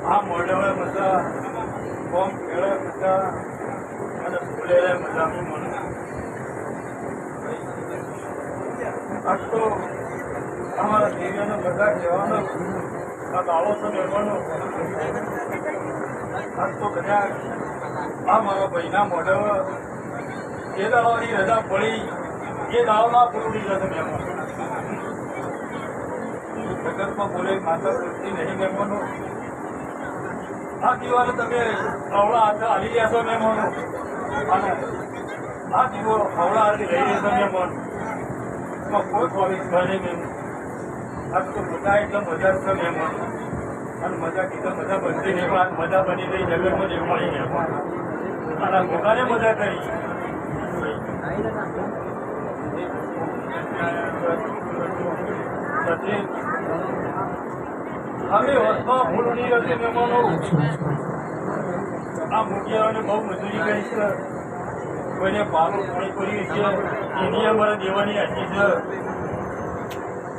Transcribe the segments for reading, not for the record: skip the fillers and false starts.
આ મોઢે મજા કોમ ખેડે મજા અને ફૂલે મજા મને આજ તો અમારા દેવીઓને બધા કહેવાનો આ દાવો તો લેવાનો આજ તો કદાચ આ મારા ભાઈના મોઢે જે દાવાની રજા પડી એ દાવમાં પૂરું જશે મહેમાન જગતમાં બોલે માતા પૂરતી નહીં મહેમાનો આ દિવાલે તમે હવળા હાથે હાલી લેશો મહેમાનો અને આ દીવો હવળા હાથે લઈ લેશો મહેમાન એમાં કોઈ સ્વામિત બને મહેમાન આજ તો બધા એટલે મજા છે મહેમાન અને મજા કીધું મજા બનતી નહીં પણ મજા બની ગઈ જગતમાં જેવું મળી મહેમાન અને પોતાને મજા કરી અમે વસમાં ફૂલ ઉડી હશે મહેમાનો આ મૂકિયાઓને બહુ મજૂરી કરી છે કોઈને પાલો પાણી કરી છે એની અમારે દેવાની હાજી છે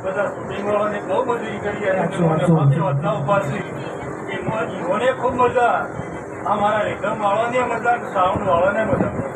બધા શૂટિંગવાળાને બહુ મજૂરી કરી વસના ઉપાડશે એમાં જીવોને ખૂબ મજા આ મારા રેખમ વાળાને મજા સાઉન્ડ વાળાને મજા